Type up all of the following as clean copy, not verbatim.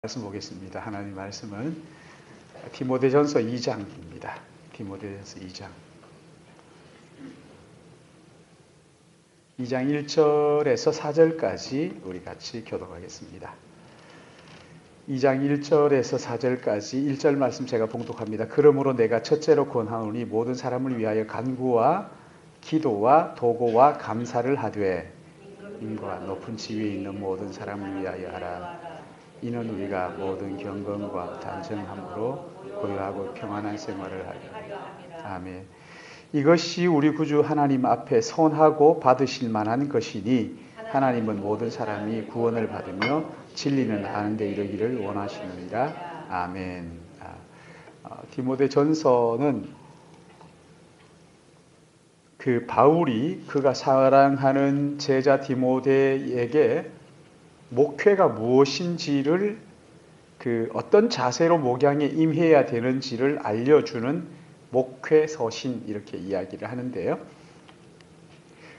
말씀 보겠습니다. 하나님 말씀은 디모데전서 2장입니다. 디모데전서 2장 1절에서 4절까지 우리 같이 교독하겠습니다. 2장 1절에서 4절까지 1절 말씀 제가 봉독합니다. 그러므로 내가 첫째로 권하노니 모든 사람을 위하여 간구와 기도와 도고와 감사를 하되 인과 높은 지위에 있는 모든 사람을 위하여 하라. 이는 우리가 모든 경건과 단정함으로 고요하고 평안한 생활을 하려. 아멘. 이것이 우리 구주 하나님 앞에 선하고 받으실 만한 것이니 하나님은 모든 사람이 구원을 받으며 진리는 아는 데 이르기를 원하시느니라. 아멘. 디모데전서는 바울이 그가 사랑하는 제자 디모데에게 목회가 무엇인지를 어떤 자세로 목양에 임해야 되는지를 알려주는 목회 서신 이렇게 이야기를 하는데요.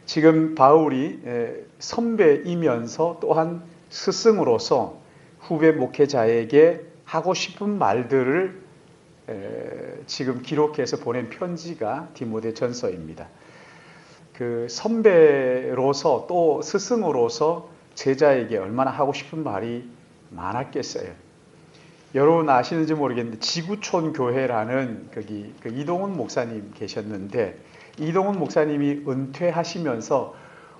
지금 바울이 선배이면서 또한 스승으로서 후배 목회자에게 하고 싶은 말들을 지금 기록해서 보낸 편지가 디모데전서입니다. 선배로서 또 스승으로서 제자에게 얼마나 하고 싶은 말이 많았겠어요. 여러분 아시는지 모르겠는데 지구촌 교회라는 거기 이동훈 목사님 계셨는데 이동훈 목사님이 은퇴하시면서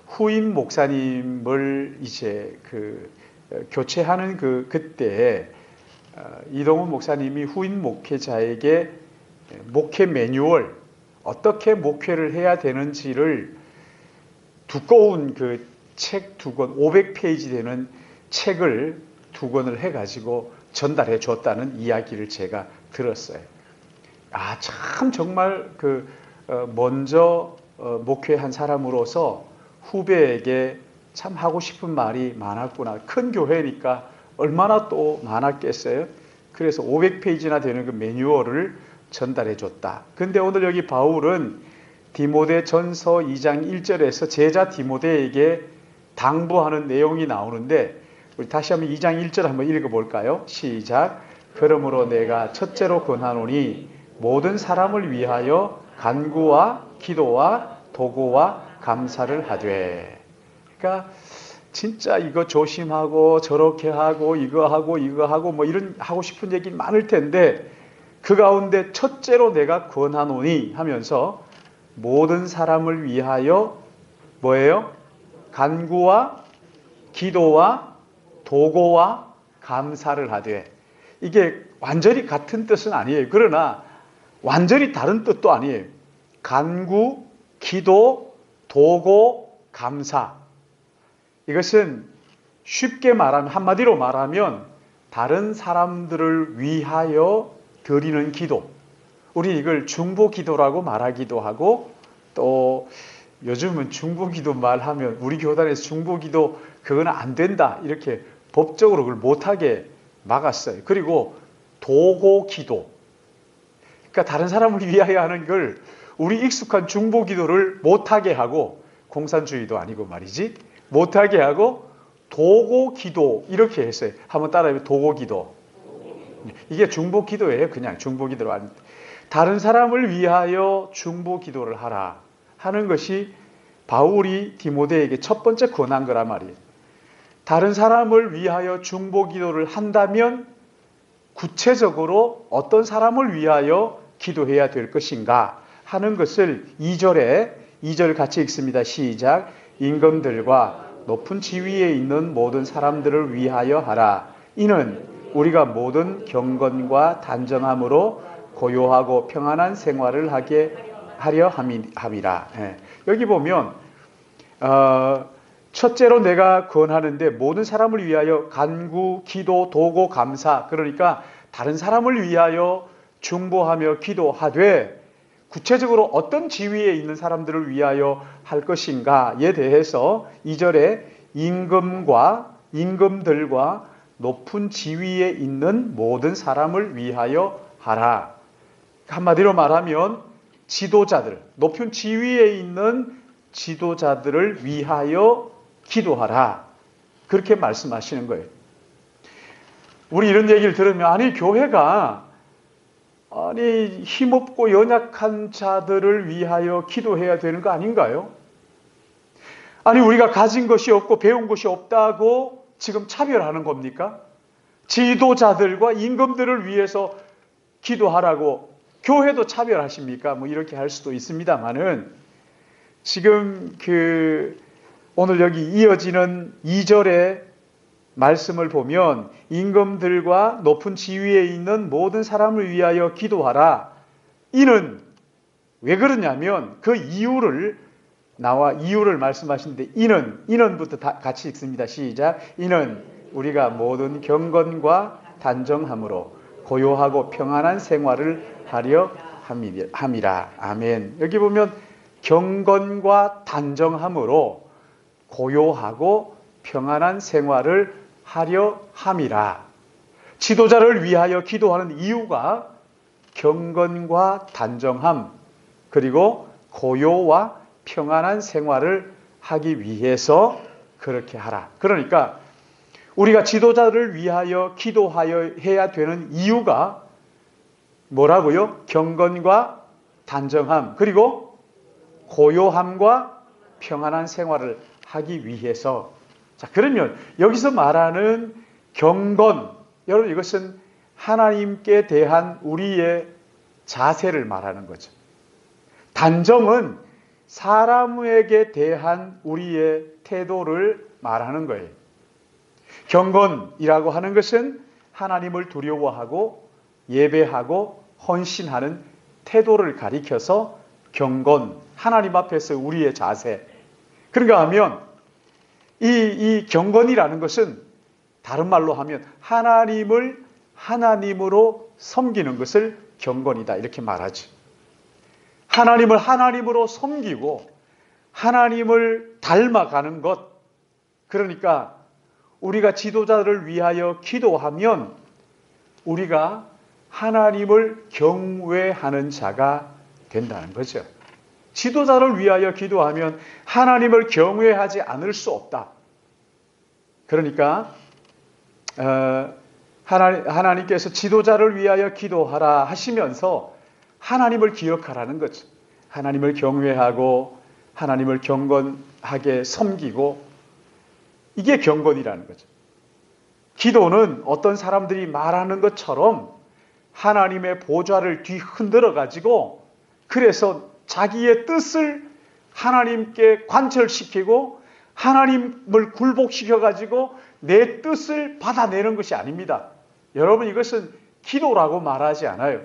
후임 목사님을 이제 교체하는 그때 이동훈 목사님이 후임 목회자에게 목회 매뉴얼 어떻게 목회를 해야 되는지를 두꺼운 책 2권, 500페이지 되는 책을 2권을 해가지고 전달해 줬다는 이야기를 제가 들었어요. 참 정말 먼저 목회한 사람으로서 후배에게 참 하고 싶은 말이 많았구나. 큰 교회니까 얼마나 또 많았겠어요. 그래서 500페이지나 되는 그 매뉴얼을 전달해 줬다. 근데 오늘 여기 바울은 디모데전서 2장 1절에서 제자 디모데에게 당부하는 내용이 나오는데 우리 다시 한번 2장 1절 한번 읽어볼까요? 시작. 그러므로 내가 첫째로 권하노니 모든 사람을 위하여 간구와 기도와 도고와 감사를 하되. 그러니까 진짜 이거 조심하고 저렇게 하고 이거 하고 뭐 이런 하고 싶은 얘기 많을 텐데 그 가운데 첫째로 내가 권하노니 하면서 모든 사람을 위하여 뭐예요? 간구와 기도와 도고와 감사를 하되. 이게 완전히 같은 뜻은 아니에요. 그러나 완전히 다른 뜻도 아니에요. 간구, 기도, 도고, 감사. 이것은 쉽게 말하면 한마디로 말하면 다른 사람들을 위하여 드리는 기도. 우리 이걸 중보기도라고 말하기도 하고 또 요즘은 중보기도 말하면 우리 교단에서 중보기도 그거는 안 된다 이렇게 법적으로 그걸 못하게 막았어요. 그리고 도고기도, 그러니까 다른 사람을 위하여 하는 걸 우리 익숙한 중보기도를 못하게 하고, 공산주의도 아니고 말이지, 못하게 하고 도고기도 이렇게 했어요. 한번 따라해보면 도고기도. 이게 중보기도예요. 그냥 중보기도로 아닙니다. 다른 사람을 위하여 중보기도를 하라 하는 것이 바울이 디모데에게 첫 번째 권한 거란 말이에요. 다른 사람을 위하여 중보기도를 한다면 구체적으로 어떤 사람을 위하여 기도해야 될 것인가 하는 것을 2절 같이 읽습니다. 시작. 임금들과 높은 지위에 있는 모든 사람들을 위하여 하라. 이는 우리가 모든 경건과 단정함으로 고요하고 평안한 생활을 하려 함이라. 여기 보면 첫째로 내가 권하는데 모든 사람을 위하여 간구, 기도, 도고, 감사. 그러니까 다른 사람을 위하여 중보하며 기도하되 구체적으로 어떤 지위에 있는 사람들을 위하여 할 것인가에 대해서 2절에 임금들과 높은 지위에 있는 모든 사람을 위하여 하라. 한마디로 말하면 지도자들, 높은 지위에 있는 지도자들을 위하여 기도하라. 그렇게 말씀하시는 거예요. 우리 이런 얘기를 들으면 아니 교회가 아니 힘없고 연약한 자들을 위하여 기도해야 되는 거 아닌가요? 아니 우리가 가진 것이 없고 배운 것이 없다고 지금 차별하는 겁니까? 지도자들과 임금들을 위해서 기도하라고 교회도 차별하십니까? 뭐 이렇게 할 수도 있습니다만은 지금 오늘 여기 이어지는 2절의 말씀을 보면 임금들과 높은 지위에 있는 모든 사람을 위하여 기도하라. 이는 왜 그러냐면 그 이유를 말씀하시는데 이는부터 다 같이 읽습니다. 시작. 이는 우리가 모든 경건과 단정함으로 고요하고 평안한 생활을 하려 함이라. 아멘. 여기 보면 경건과 단정함으로 고요하고 평안한 생활을 하려 함이라. 지도자를 위하여 기도하는 이유가 경건과 단정함 그리고 고요와 평안한 생활을 하기 위해서 그렇게 하라. 그러니까 우리가 지도자를 위하여 기도해야 되는 이유가 뭐라고요? 경건과 단정함 그리고 고요함과 평안한 생활을 하기 위해서. 자, 그러면 여기서 말하는 경건, 여러분 이것은 하나님께 대한 우리의 자세를 말하는 거죠. 단정은 사람에게 대한 우리의 태도를 말하는 거예요. 경건이라고 하는 것은 하나님을 두려워하고 예배하고 헌신하는 태도를 가리켜서 경건, 하나님 앞에서 우리의 자세. 그런가 하면 이 경건이라는 것은 다른 말로 하면 하나님을 하나님으로 섬기는 것을 경건이다 이렇게 말하죠. 하나님을 하나님으로 섬기고 하나님을 닮아가는 것. 그러니까 우리가 지도자를 위하여 기도하면 우리가 하나님을 경외하는 자가 된다는 거죠. 지도자를 위하여 기도하면 하나님을 경외하지 않을 수 없다. 그러니까 하나님께서 지도자를 위하여 기도하라 하시면서 하나님을 기억하라는 거죠. 하나님을 경외하고 하나님을 경건하게 섬기고 이게 경건이라는 거죠. 기도는 어떤 사람들이 말하는 것처럼 하나님의 보좌를 뒤흔들어 가지고 그래서 자기의 뜻을 하나님께 관철시키고 하나님을 굴복시켜 가지고 내 뜻을 받아내는 것이 아닙니다. 여러분 이것은 기도라고 말하지 않아요.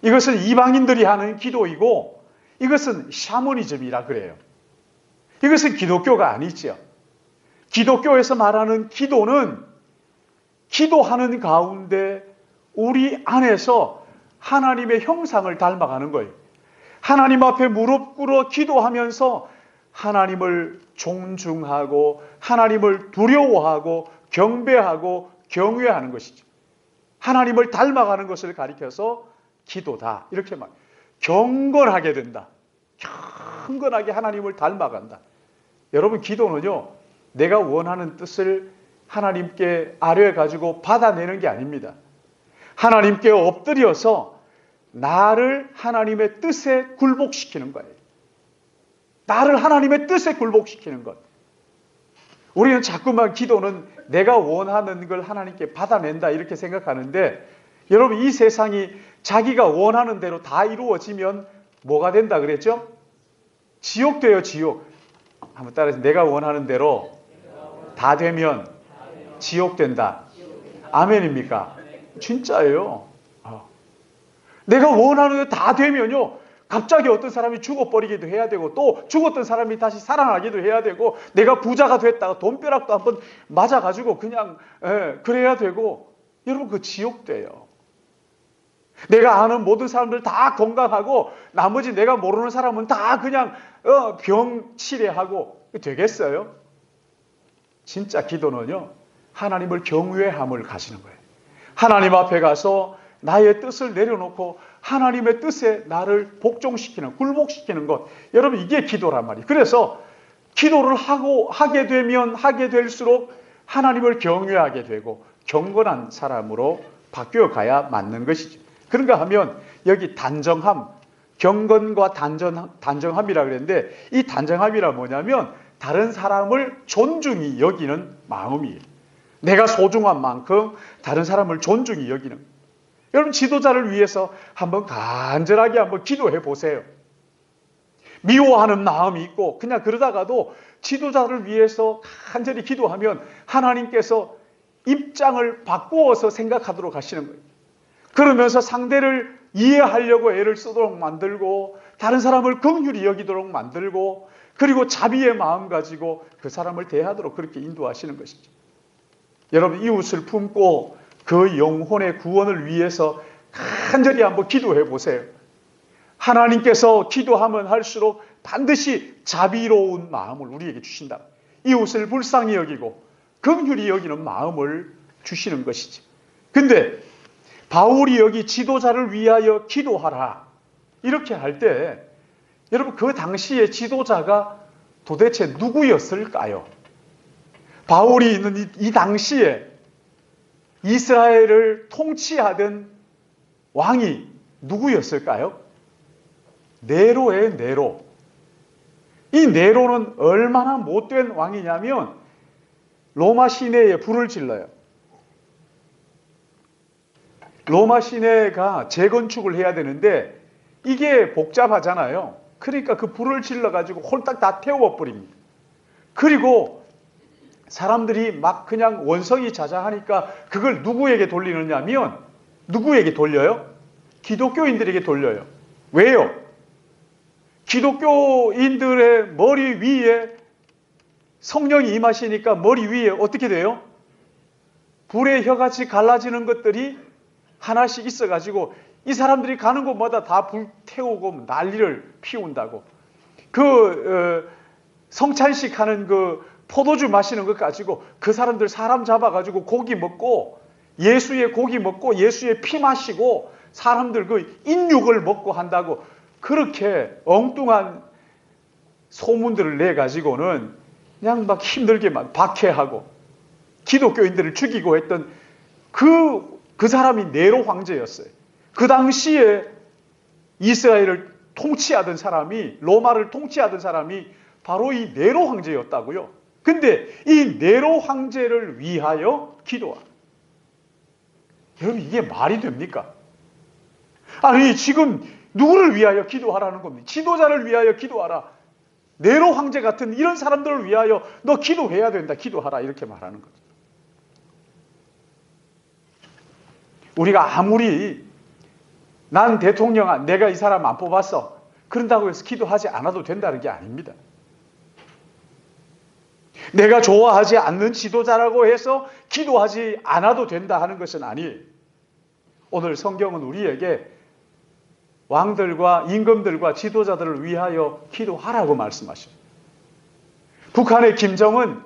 이것은 이방인들이 하는 기도이고 이것은 샤머니즘이라 그래요. 이것은 기독교가 아니죠. 기독교에서 말하는 기도는 기도하는 가운데 우리 안에서 하나님의 형상을 닮아가는 거예요. 하나님 앞에 무릎 꿇어 기도하면서 하나님을 존중하고 하나님을 두려워하고 경배하고 경외하는 것이죠. 하나님을 닮아가는 것을 가리켜서 기도다. 이렇게 말. 경건하게 된다. 경건하게 하나님을 닮아간다. 여러분 기도는요. 내가 원하는 뜻을 하나님께 아뢰어가지고 받아내는 게 아닙니다. 하나님께 엎드려서 나를 하나님의 뜻에 굴복시키는 거예요. 나를 하나님의 뜻에 굴복시키는 것. 우리는 자꾸만 기도는 내가 원하는 걸 하나님께 받아낸다 이렇게 생각하는데 여러분 이 세상이 자기가 원하는 대로 다 이루어지면 뭐가 된다 그랬죠? 지옥 돼요, 지옥. 한번 따라해서 내가 원하는 대로 다 되면 지옥 된다. 아멘입니까? 진짜예요. 내가 원하는 대로 다 되면요. 갑자기 어떤 사람이 죽어버리기도 해야 되고 또 죽었던 사람이 다시 살아나기도 해야 되고 내가 부자가 됐다가 돈벼락도 한번 맞아가지고 그냥 그래야 되고 여러분 그 지옥 돼요. 내가 아는 모든 사람들 다 건강하고 나머지 내가 모르는 사람은 다 그냥 병 치료하고 되겠어요? 진짜 기도는요. 하나님을 경외함을 가지는 거예요. 하나님 앞에 가서 나의 뜻을 내려놓고 하나님의 뜻에 나를 복종시키는, 굴복시키는 것. 여러분 이게 기도란 말이에요. 그래서 기도를 하게 되면 하게 될수록 하나님을 경외하게 되고 경건한 사람으로 바뀌어 가야 맞는 것이죠. 그런가 하면 여기 단정함, 경건과 단정함이라 그랬는데 이 단정함이라 뭐냐면 다른 사람을 존중히 여기는 마음이에요. 내가 소중한 만큼 다른 사람을 존중히 여기는. 여러분 지도자를 위해서 한번 간절하게 한번 기도해 보세요. 미워하는 마음이 있고 그냥 그러다가도 지도자를 위해서 간절히 기도하면 하나님께서 입장을 바꾸어서 생각하도록 하시는 거예요. 그러면서 상대를 이해하려고 애를 쓰도록 만들고 다른 사람을 긍휼히 여기도록 만들고 그리고 자비의 마음 가지고 그 사람을 대하도록 그렇게 인도하시는 것이죠. 여러분 이웃을 품고 그 영혼의 구원을 위해서 간절히 한번 기도해 보세요. 하나님께서 기도하면 할수록 반드시 자비로운 마음을 우리에게 주신다. 이웃을 불쌍히 여기고 긍휼히 여기는 마음을 주시는 것이지. 근데 바울이 여기 지도자를 위하여 기도하라 이렇게 할 때 여러분 그 당시의 지도자가 도대체 누구였을까요? 바울이 있는 이 당시에 이스라엘을 통치하던 왕이 누구였을까요? 네로예요, 네로. 이 네로는 얼마나 못된 왕이냐면 로마 시내에 불을 질러요. 로마 시내가 재건축을 해야 되는데 이게 복잡하잖아요. 그러니까 그 불을 질러가지고 홀딱 다 태워버립니다. 그리고 사람들이 막 그냥 원성이 자자하니까 그걸 누구에게 돌리느냐면 누구에게 돌려요? 기독교인들에게 돌려요. 왜요? 기독교인들의 머리 위에 성령이 임하시니까 머리 위에 어떻게 돼요? 불의 혀같이 갈라지는 것들이 하나씩 있어가지고 이 사람들이 가는 곳마다 다 불 태우고 난리를 피운다고. 성찬식 하는 그 포도주 마시는 것 가지고 그 사람들 사람 잡아가지고 고기 먹고 예수의 고기 먹고 예수의 피 마시고 사람들 그 인육을 먹고 한다고 그렇게 엉뚱한 소문들을 내가지고는 그냥 막 힘들게만 박해하고 기독교인들을 죽이고 했던 그 사람이 네로 황제였어요. 그 당시에 이스라엘을 통치하던 사람이 로마를 통치하던 사람이 바로 이 네로 황제였다고요. 근데 이 네로 황제를 위하여 기도하라. 여러분 이게 말이 됩니까? 아니 지금 누구를 위하여 기도하라는 겁니다. 지도자를 위하여 기도하라. 네로 황제 같은 이런 사람들을 위하여 너 기도해야 된다. 기도하라. 이렇게 말하는 거죠. 우리가 아무리 난 대통령 내가 이 사람 안 뽑았어. 그런다고 해서 기도하지 않아도 된다는 게 아닙니다. 내가 좋아하지 않는 지도자라고 해서 기도하지 않아도 된다 하는 것은 아니에요. 오늘 성경은 우리에게 왕들과 임금들과 지도자들을 위하여 기도하라고 말씀하십니다. 북한의 김정은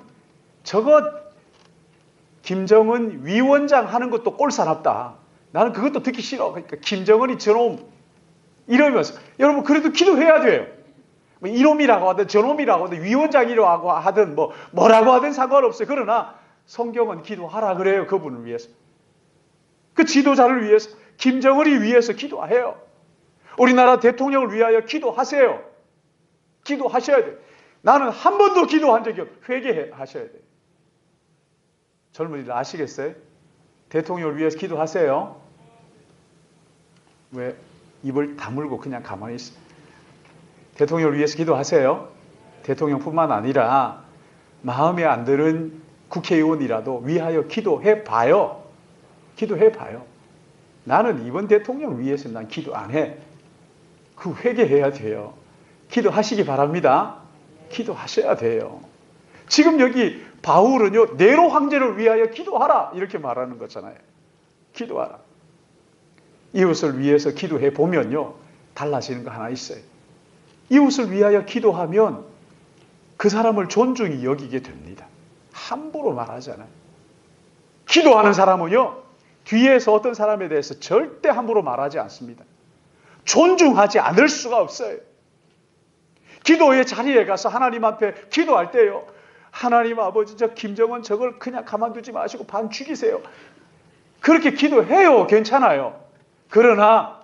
김정은 위원장 하는 것도 꼴사납다. 나는 그것도 듣기 싫어. 그러니까 김정은이 저놈 이러면서 여러분 그래도 기도해야 돼요. 뭐 이놈이라고 하든 저놈이라고 하든 위원장이라고 하든 뭐라고 하든 상관없어요. 그러나 성경은 기도하라 그래요. 그분을 위해서. 그 지도자를 위해서 김정은이 위해서 기도해요. 우리나라 대통령을 위하여 기도하세요. 기도하셔야 돼요. 나는 한 번도 기도한 적이 없어요. 회개하셔야 돼요. 젊은이들 아시겠어요? 대통령을 위해서 기도하세요. 왜 입을 다물고 그냥 가만히 있어요. 대통령을 위해서 기도하세요. 대통령뿐만 아니라 마음에 안 드는 국회의원이라도 위하여 기도해봐요. 기도해봐요. 나는 이번 대통령 위해서 난 기도 안 해. 그 회개해야 돼요. 기도하시기 바랍니다. 기도하셔야 돼요. 지금 여기 바울은요, 네로 황제를 위하여 기도하라 이렇게 말하는 거잖아요. 기도하라. 이웃을 위해서 기도해 보면요, 달라지는 거 하나 있어요. 이웃을 위하여 기도하면 그 사람을 존중히 여기게 됩니다. 함부로 말하잖아요. 기도하는 사람은요, 뒤에서 어떤 사람에 대해서 절대 함부로 말하지 않습니다. 존중하지 않을 수가 없어요. 기도의 자리에 가서 하나님 앞에 기도할 때요, 하나님 아버지, 저 김정은 저걸 그냥 가만두지 마시고 반 죽이세요. 그렇게 기도해요. 괜찮아요. 그러나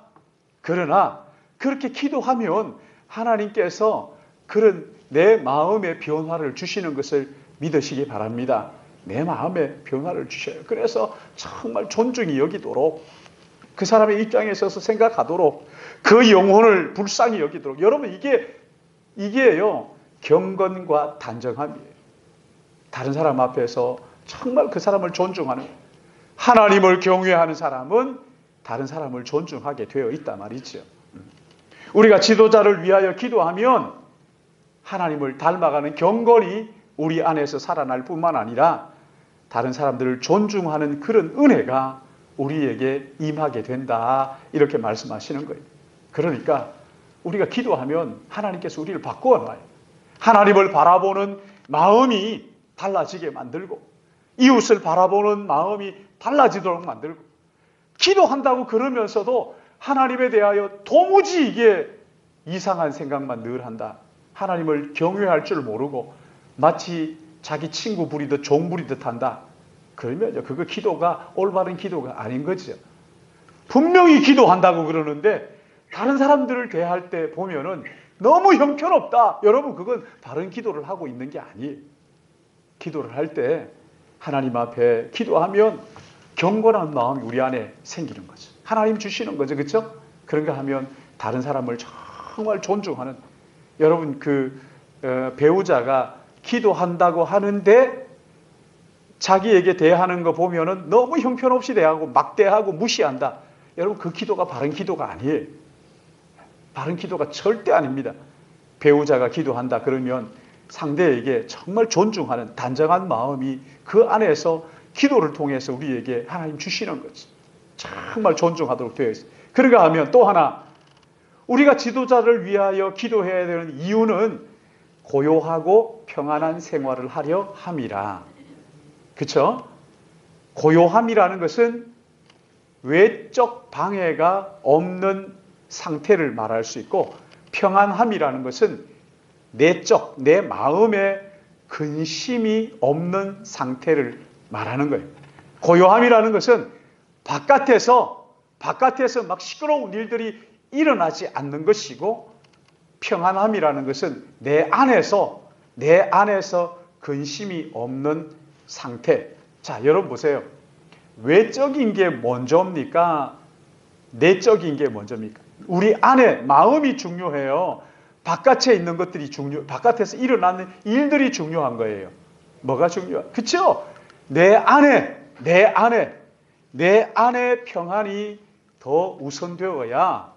그렇게 기도하면 하나님께서 그런 내 마음의 변화를 주시는 것을 믿으시기 바랍니다. 내 마음의 변화를 주셔요. 그래서 정말 존중이 여기도록, 그 사람의 입장에 서서 생각하도록, 그 영혼을 불쌍히 여기도록. 여러분, 이게요, 경건과 단정함이에요. 다른 사람 앞에서 정말 그 사람을 존중하는, 하나님을 경외하는 사람은 다른 사람을 존중하게 되어 있단 말이죠. 우리가 지도자를 위하여 기도하면 하나님을 닮아가는 경건이 우리 안에서 살아날 뿐만 아니라 다른 사람들을 존중하는 그런 은혜가 우리에게 임하게 된다, 이렇게 말씀하시는 거예요. 그러니까 우리가 기도하면 하나님께서 우리를 바꾸어 놔요. 하나님을 바라보는 마음이 달라지게 만들고, 이웃을 바라보는 마음이 달라지도록 만들고, 기도한다고 그러면서도 하나님에 대하여 도무지 이게 이상한 생각만 늘 한다, 하나님을 경외할 줄 모르고 마치 자기 친구 부리듯 종 부리듯 한다, 그러면 그거 기도가 올바른 기도가 아닌 거죠. 분명히 기도한다고 그러는데 다른 사람들을 대할 때 보면은 너무 형편없다. 여러분, 그건 바른 기도를 하고 있는 게 아니에요. 기도를 할 때 하나님 앞에 기도하면 경건한 마음이 우리 안에 생기는 거죠. 하나님 주시는 거죠. 그렇죠? 그런가 하면 다른 사람을 정말 존중하는, 여러분, 배우자가 기도한다고 하는데 자기에게 대하는 거 보면은 너무 형편없이 대하고 막대하고 무시한다. 여러분, 그 기도가 바른 기도가 아니에요. 바른 기도가 절대 아닙니다. 배우자가 기도한다 그러면 상대에게 정말 존중하는 단정한 마음이 그 안에서 기도를 통해서 우리에게 하나님 주시는 거지. 정말 존중하도록 되어 있어요. 그런가 하면 또 하나, 우리가 지도자를 위하여 기도해야 되는 이유는 고요하고 평안한 생활을 하려 함이라. 그렇죠? 고요함이라는 것은 외적 방해가 없는 상태를 말할 수 있고, 평안함이라는 것은 내적, 내 마음에 근심이 없는 상태를 말하는 거예요. 고요함이라는 것은 바깥에서 막 시끄러운 일들이 일어나지 않는 것이고, 평안함이라는 것은 내 안에서 근심이 없는 상태. 자, 여러분 보세요. 외적인 게 먼저입니까? 내적인 게 먼저입니까? 우리 안에 마음이 중요해요. 바깥에 있는 것들이 바깥에서 일어나는 일들이 중요한 거예요. 뭐가 중요해요? 그렇죠? 내 안에 평안이 더 우선되어야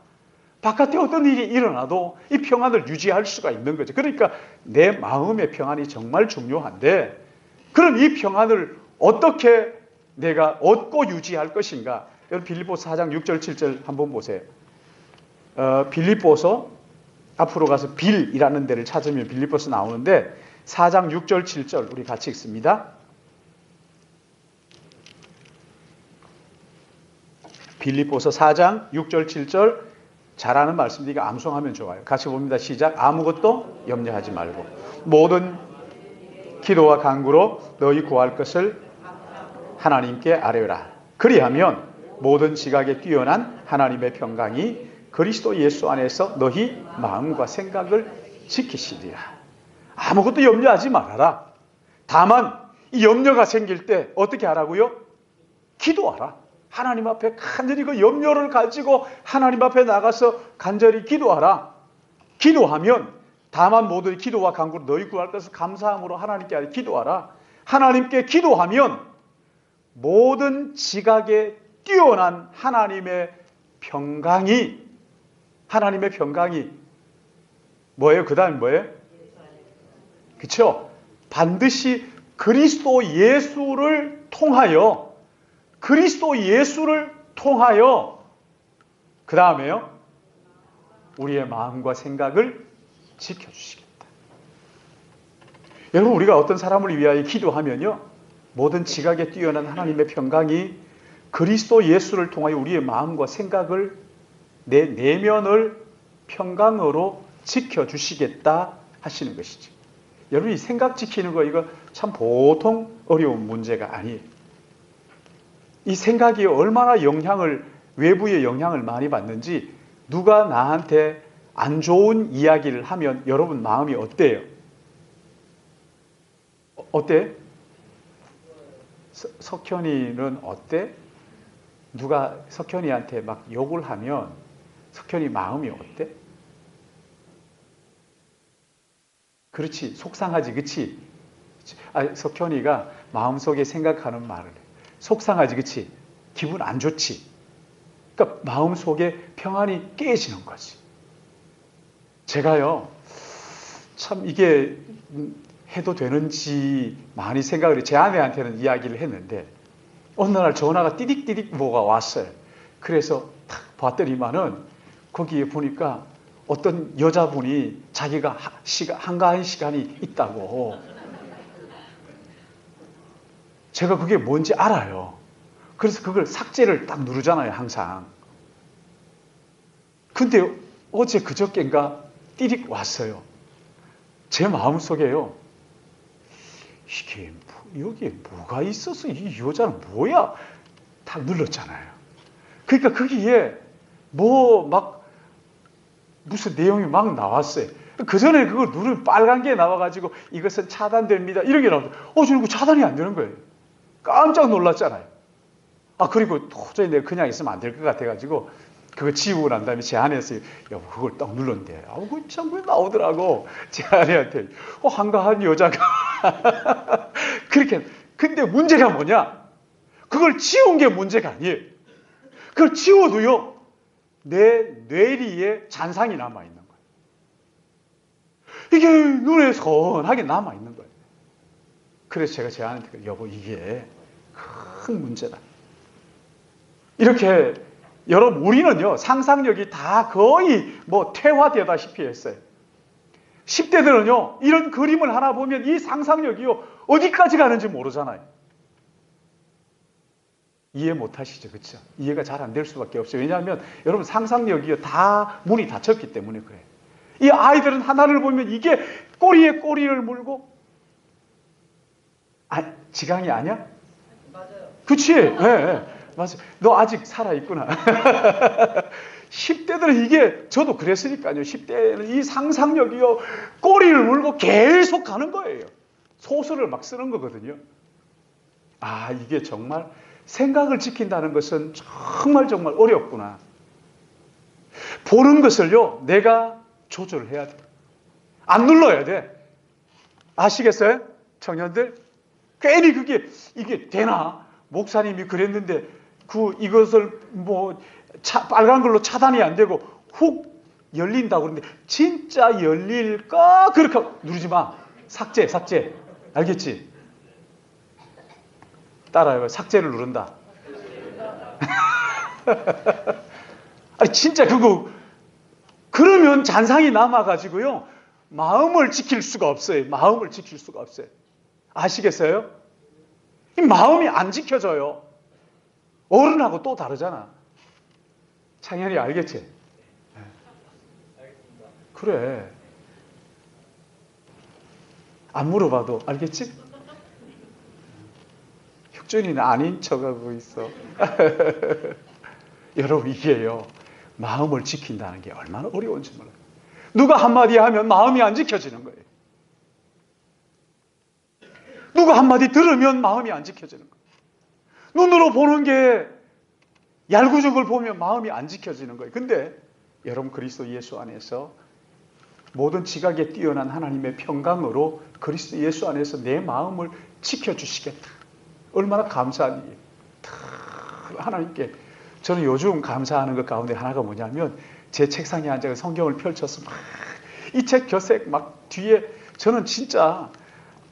바깥에 어떤 일이 일어나도 이 평안을 유지할 수가 있는 거죠. 그러니까 내 마음의 평안이 정말 중요한데, 그럼 이 평안을 어떻게 내가 얻고 유지할 것인가? 여러분, 빌립보서 4장 6절 7절 한번 보세요. 빌립보서 앞으로 가서 빌이라는 데를 찾으면 빌립보서 나오는데 4장 6절 7절 우리 같이 읽습니다. 빌립보서 4장 6절 7절 잘하는 말씀인데 이거 암송하면 좋아요. 같이 봅니다. 시작. 아무것도 염려하지 말고 모든 기도와 간구로 너희 구할 것을 하나님께 아뢰라. 그리하면 모든 지각에 뛰어난 하나님의 평강이 그리스도 예수 안에서 너희 마음과 생각을 지키시리라. 아무것도 염려하지 말아라. 다만 이 염려가 생길 때 어떻게 하라고요? 기도하라. 하나님 앞에 간절히 그 염려를 가지고 하나님 앞에 나가서 간절히 기도하라. 기도하면 다만 모든 기도와 간구로 너희 구할 것을 감사함으로 하나님께 기도하라. 하나님께 기도하면 모든 지각에 뛰어난 하나님의 평강이 뭐예요? 그 다음 뭐예요? 그렇죠? 반드시 그리스도 예수를 통하여 그 다음에요, 우리의 마음과 생각을 지켜주시겠다. 여러분, 우리가 어떤 사람을 위하여 기도하면요, 모든 지각에 뛰어난 하나님의 평강이 그리스도 예수를 통하여 우리의 마음과 생각을, 내 내면을 평강으로 지켜주시겠다 하시는 것이죠. 여러분, 이 생각 지키는 거 이거 참 보통 어려운 문제가 아니에요. 이 생각이 얼마나 외부의 영향을 많이 받는지, 누가 나한테 안 좋은 이야기를 하면 여러분 마음이 어때요? 어때? 석현이는 어때? 누가 석현이한테 막 욕을 하면 석현이 마음이 어때? 그렇지, 속상하지, 그치? 석현이가 마음속에 생각하는 말을 해. 속상하지, 그치? 기분 안 좋지? 그러니까 마음속에 평안이 깨지는 거지. 제가요, 참 이게 해도 되는지 많이 생각을 제 아내한테는 이야기를 했는데, 어느 날 전화가 띠딕띠딕 뭐가 왔어요. 그래서 탁 봤더니만은 거기에 보니까 어떤 여자분이 자기가 한가한 시간이 있다고. 제가 그게 뭔지 알아요. 그래서 그걸 삭제를 딱 누르잖아요, 항상. 근데 어제 그저께인가 띠릭 왔어요. 제 마음속에요, 이게 여기에 뭐가 있어서 이 여자는 뭐야? 딱 눌렀잖아요. 그러니까 거기에 무슨 내용이 막 나왔어요. 그 전에 그걸 누르면 빨간 게 나와가지고 이것은 차단됩니다, 이런 게 나오죠. 저는 차단이 안 되는 거예요. 깜짝 놀랐잖아요. 그리고 도저히 내가 그냥 있으면 안 될 것 같아가지고 그거 지우고 난 다음에 제 아내에서 여보 그걸 딱 눌렀는데 그거 참 왜 나오더라고. 제 아내한테 한가한 여자가 그렇게. 근데 문제가 뭐냐, 그걸 지운 게 문제가 아니에요. 그걸 지워도요 내 뇌리에 잔상이 남아있는 거예요. 이게 눈에 선하게 남아있는 거예요. 그래서 제가 제 아내한테 여보 이게 큰 문제다. 이렇게 여러분, 우리는요 상상력이 다 거의 퇴화되다시피 했어요. 10대들은요 이런 그림을 하나 보면 이 상상력이요 어디까지 가는지 모르잖아요. 이해 못 하시죠, 그렇죠? 이해가 잘 안 될 수밖에 없어요. 왜냐하면 여러분 상상력이요 다 문이 닫혔기 때문에 그래요. 이 아이들은 하나를 보면 이게 꼬리에 꼬리를 물고, 지강이 아니야? 맞아요. 그치? 네. 맞아. 너 아직 살아있구나. 10대들은 이게, 저도 그랬으니까요. 10대는 이 상상력이요, 꼬리를 물고 계속 가는 거예요. 소설을 막 쓰는 거거든요. 이게 정말 생각을 지킨다는 것은 정말 어렵구나. 보는 것을요, 내가 조절해야 돼. 안 눌러야 돼. 아시겠어요? 청년들? 괜히 이게 되나? 목사님이 그랬는데, 이것을 빨간 걸로 차단이 안 되고 훅 열린다고 그러는데, 진짜 열릴까? 그렇게 누르지 마. 삭제. 알겠지? 따라해요. 삭제를 누른다. 진짜 그러면 잔상이 남아가지고요, 마음을 지킬 수가 없어요. 아시겠어요? 이 마음이 안 지켜져요. 어른하고 또 다르잖아. 창현이 알겠지? 알겠습니다. 그래. 안 물어봐도 알겠지? 혁준이는 아닌 척하고 있어. 여러분, 이게요, 마음을 지킨다는 게 얼마나 어려운지 몰라요. 누가 한마디 하면 마음이 안 지켜지는 거예요. 누가 한마디 들으면 마음이 안 지켜지는 거예요. 눈으로 보는 게 얄궂은 걸 보면 마음이 안 지켜지는 거예요. 근데 여러분, 그리스도 예수 안에서 모든 지각에 뛰어난 하나님의 평강으로 그리스도 예수 안에서 내 마음을 지켜주시겠다. 얼마나 감사한 일이에요. 하나님께. 저는 요즘 감사하는 것 가운데 하나가 뭐냐면, 제 책상에 앉아서 성경을 펼쳐서 이 책 곁에 뒤에, 저는 진짜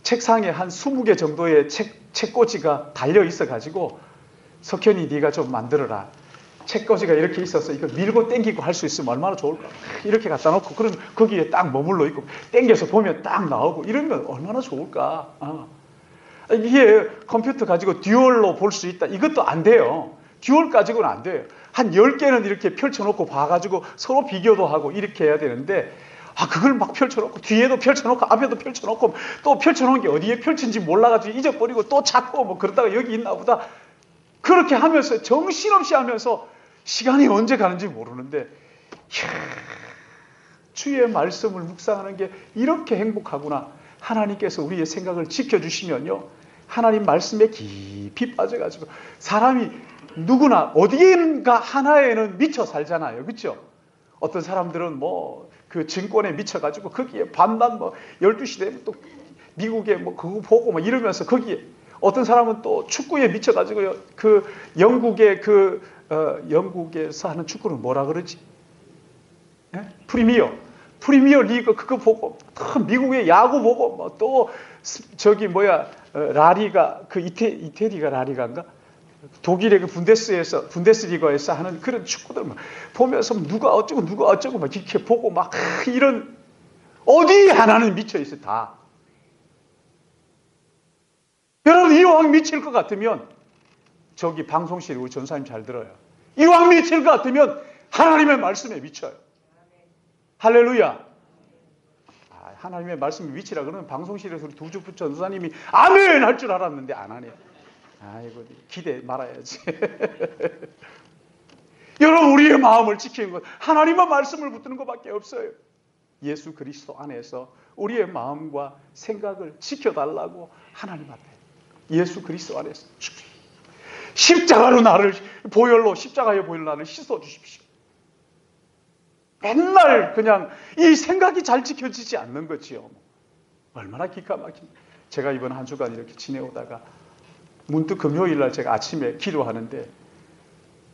책상에 한 20개 정도의 책꽂이가 달려 있어가지고, 석현이 네가 좀 만들어라. 책꽂이가 이렇게 있어서 이거 밀고 당기고 할 수 있으면 얼마나 좋을까. 이렇게 갖다 놓고, 그럼 거기에 딱 머물러 있고 당겨서 보면 딱 나오고, 이러면 얼마나 좋을까. 이게 컴퓨터 가지고 듀얼로 볼 수 있다, 이것도 안 돼요. 듀얼 가지고는 안 돼요. 한 10개는 이렇게 펼쳐놓고 봐가지고 서로 비교도 하고 이렇게 해야 되는데, 그걸 막 펼쳐놓고 뒤에도 펼쳐놓고 앞에도 펼쳐놓고 또 펼쳐놓은 게 어디에 펼친지 몰라가지고 잊어버리고 또 찾고 뭐 그러다가 여기 있나 보다. 그렇게 하면서 정신없이 하면서 시간이 언제 가는지 모르는데 주의 말씀을 묵상하는 게 이렇게 행복하구나. 하나님께서 우리의 생각을 지켜주시면요. 하나님 말씀에 깊이 빠져가지고 사람이 누구나 어디인가 하나에는 미쳐 살잖아요. 그렇죠? 어떤 사람들은 뭐 그 증권에 미쳐가지고 거기에 밤낮 뭐 12시 되면 또 미국에 뭐 그거 보고 뭐 이러면서 거기에 어떤 사람은 또 축구에 미쳐가지고 그 영국의 영국에서 하는 축구는 뭐라 그러지? 예? 프리미어 리그 그거 보고 미국의 야구 보고 뭐 또 저기 뭐야 라리가 그 이태리가 라리가인가? 독일의 그 분데스리가에서 하는 그런 축구들 막 보면서 누가 어쩌고 막 이렇게 보고 막 이런 어디 하나는 미쳐 있어 다. 여러분 이왕 미칠 것 같으면 저기 방송실에 우리 전사님 잘 들어요. 이왕 미칠 것 같으면 하나님의 말씀에 미쳐요. 할렐루야. 하나님의 말씀에 미치라 그러면 방송실에서 우리 두주부 전사님이 아멘 할 줄 알았는데 안 하네요. 아이고 기대 말아야지. 여러분 우리의 마음을 지키는 것 하나님의 말씀을 붙드는 것밖에 없어요. 예수 그리스도 안에서 우리의 마음과 생각을 지켜달라고 하나님 앞에 예수 그리스도 안에서 십자가로 나를 십자가의 보혈로 나를 씻어주십시오. 맨날 그냥 이 생각이 잘 지켜지지 않는 거지요. 얼마나 기가 막힌. 제가 이번 한 주간 이렇게 지내오다가 문득 금요일 날 제가 아침에 기도하는데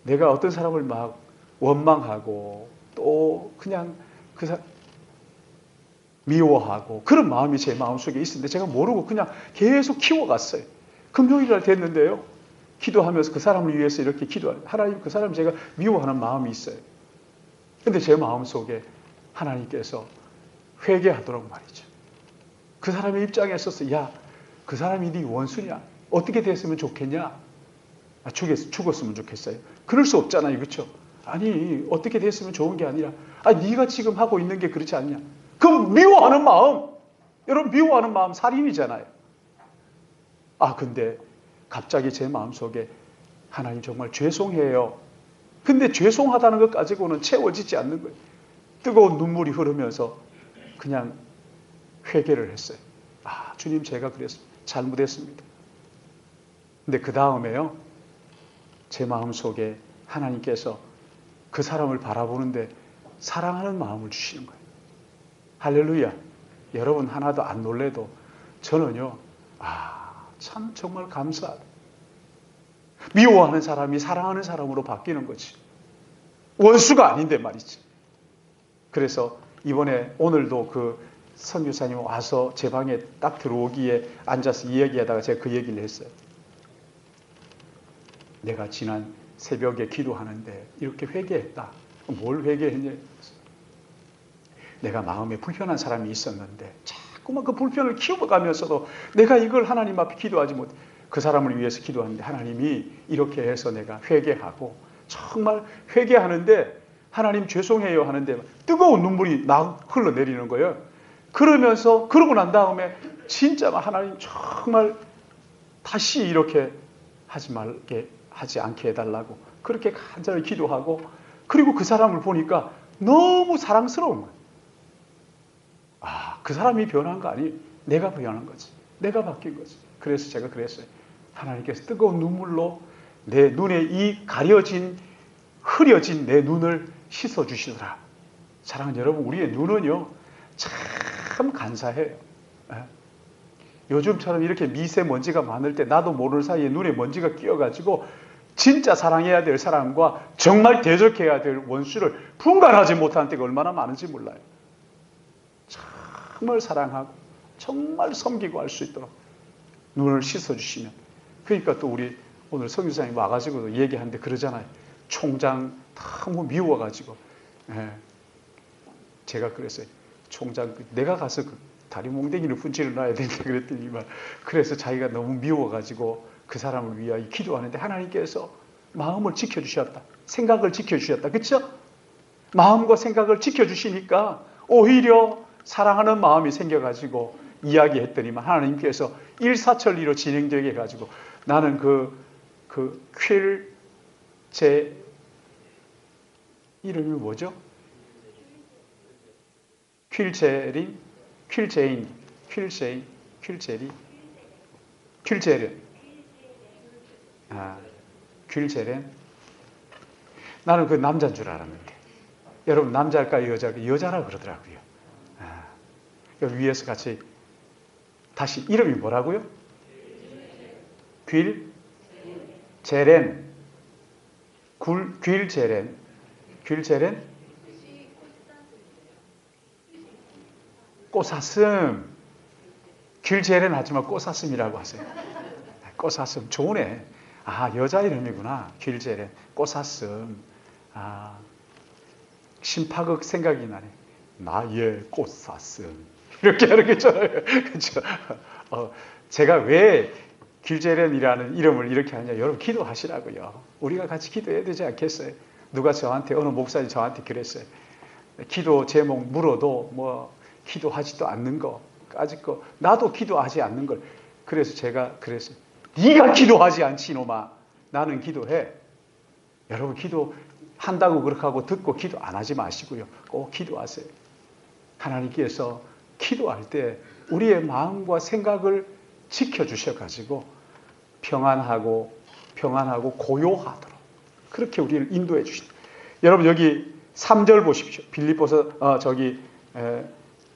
내가 어떤 사람을 막 원망하고 또 그냥 그 사람 미워하고 그런 마음이 제 마음속에 있었는데 제가 모르고 그냥 계속 키워갔어요. 금요일 날 됐는데요. 기도하면서 그 사람을 위해서 이렇게 기도하는 하나님 그 사람 제가 미워하는 마음이 있어요. 근데 제 마음속에 하나님께서 회개하도록 말이죠. 그 사람의 입장에 있어서 야, 그 사람이 네 원수냐? 어떻게 됐으면 좋겠냐? 죽었으면 좋겠어요. 그럴 수 없잖아요. 그렇죠? 아니 어떻게 됐으면 좋은 게 아니라 네가 지금 하고 있는 게 그렇지 않냐? 그럼 미워하는 마음 여러분 미워하는 마음 살인이잖아요. 근데 갑자기 제 마음속에 하나님 정말 죄송해요. 근데 죄송하다는 것 가지고는 채워지지 않는 거예요. 뜨거운 눈물이 흐르면서 그냥 회개를 했어요. 주님 제가 그랬습니다. 잘못했습니다. 근데 그 다음에요. 제 마음속에 하나님께서 그 사람을 바라보는데 사랑하는 마음을 주시는 거예요. 할렐루야. 여러분 하나도 안 놀래도 저는요. 참 정말 감사하다. 미워하는 사람이 사랑하는 사람으로 바뀌는 거지. 원수가 아닌데 말이지. 그래서 이번에 오늘도 그 선교사님 와서 제 방에 딱 들어오기에 앉아서 이야기하다가 제가 그 얘기를 했어요. 내가 지난 새벽에 기도하는데 이렇게 회개했다. 뭘 회개했냐? 내가 마음에 불편한 사람이 있었는데 자꾸만 그 불편을 키워가면서도 내가 이걸 하나님 앞에 기도하지 못해. 그 사람을 위해서 기도하는데 하나님이 이렇게 해서 내가 회개하고 정말 회개하는데 하나님 죄송해요 하는데 뜨거운 눈물이 흘러내리는 거예요. 그러고 난 다음에 진짜 하나님 정말 다시 이렇게 하지 않게 해달라고 그렇게 간절히 기도하고 그리고 그 사람을 보니까 너무 사랑스러운 거예요. 그 사람이 변한 거 아니 내가 변한 거지. 내가 바뀐 거지. 그래서 제가 그랬어요. 하나님께서 뜨거운 눈물로 내 눈에 이 흐려진 내 눈을 씻어주시더라. 사랑하는 여러분 우리의 눈은요 참 간사해요. 요즘처럼 이렇게 미세먼지가 많을 때 나도 모르는 사이에 눈에 먼지가 끼어가지고 진짜 사랑해야 될 사람과 정말 대적해야 될 원수를 분간하지 못하는 때가 얼마나 많은지 몰라요. 정말 사랑하고 정말 섬기고 할 수 있도록 눈을 씻어주시면 그러니까 또 우리 오늘 성교사님 와가지고도 얘기하는데 그러잖아요. 총장 너무 미워가지고 제가 그랬어요. 총장 내가 가서 그 다리 몽댕이를 분칠을 놔야 된다 그랬더니만 그래서 자기가 너무 미워가지고 그 사람을 위하여 기도하는데 하나님께서 마음을 지켜주셨다. 생각을 지켜주셨다. 그렇죠? 마음과 생각을 지켜주시니까 오히려 사랑하는 마음이 생겨가지고 이야기했더니만 하나님께서 일사천리로 진행되게 해가지고 나는 제 이름이 뭐죠? 퀼제린, 퀼제렌. 나는 그 남자인 줄 알았는데. 여러분, 남자일까, 여자일까? 여자라 그러더라고요. 여기 위에서 같이, 다시, 이름이 뭐라고요? 퀼제렌, 꽃사슴. 퀼제렌 하지만 꽃사슴이라고 하세요. 꽃사슴, 좋으네. 여자 이름이구나. 퀼제렌, 꽃사슴. 신파극 생각이 나네. 나의 꽃사슴. 이렇게 하는 게 있잖아요. 그렇죠? 제가 왜 퀼제렌이라는 이름을 이렇게 하냐. 여러분 기도하시라고요. 우리가 같이 기도해야 되지 않겠어요? 누가 어느 목사님 저한테 그랬어요. 기도 제목 물어도 기도하지도 않는 거, 까짓 거, 나도 기도하지 않는 걸. 그래서 제가 그랬어요. 네가 기도하지 않지 이놈아. 나는 기도해. 여러분 기도한다고 그렇게 하고 듣고 기도 안 하지 마시고요. 꼭 기도하세요. 하나님께서 기도할 때 우리의 마음과 생각을 지켜주셔가지고 평안하고 고요하도록 그렇게 우리를 인도해 주신다. 여러분 여기 3절 보십시오. 빌립보서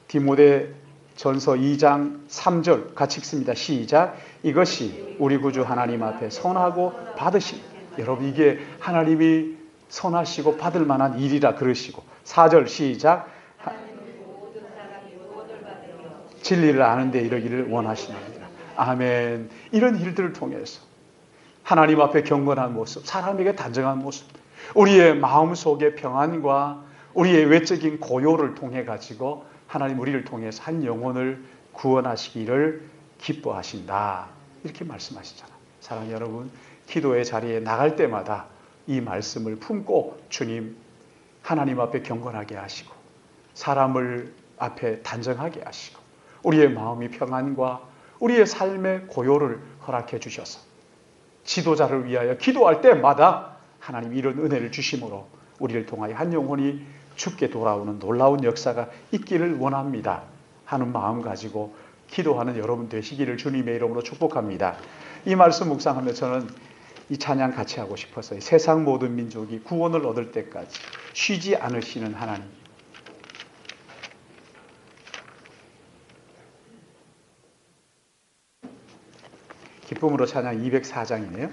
디모데전서 2장 3절 같이 읽습니다. 시작. 이것이 우리 구주 하나님 앞에 선하고 받으신, 여러분 이게 하나님이 선하시고 받을 만한 일이라 그러시고. 4절 시작. 진리를 아는 데 이르기를 원하시나이다. 아멘. 이런 일들을 통해서 하나님 앞에 경건한 모습, 사람에게 단정한 모습, 우리의 마음속의 평안과 우리의 외적인 고요를 통해 가지고 하나님 우리를 통해서 한 영혼을 구원하시기를 기뻐하신다. 이렇게 말씀하시잖아요. 사랑하는 여러분, 기도의 자리에 나갈 때마다 이 말씀을 품고 주님, 하나님 앞에 경건하게 하시고 사람을 앞에 단정하게 하시고 우리의 마음의 평안과 우리의 삶의 고요를 허락해 주셔서 지도자를 위하여 기도할 때마다 하나님 이런 은혜를 주심으로 우리를 통하여 한 영혼이 죽게 돌아오는 놀라운 역사가 있기를 원합니다 하는 마음 가지고 기도하는 여러분 되시기를 주님의 이름으로 축복합니다. 이 말씀 묵상하며 저는 이 찬양 같이 하고 싶어서요. 세상 모든 민족이 구원을 얻을 때까지 쉬지 않으시는 하나님, 기쁨으로 찬양 204장이네요.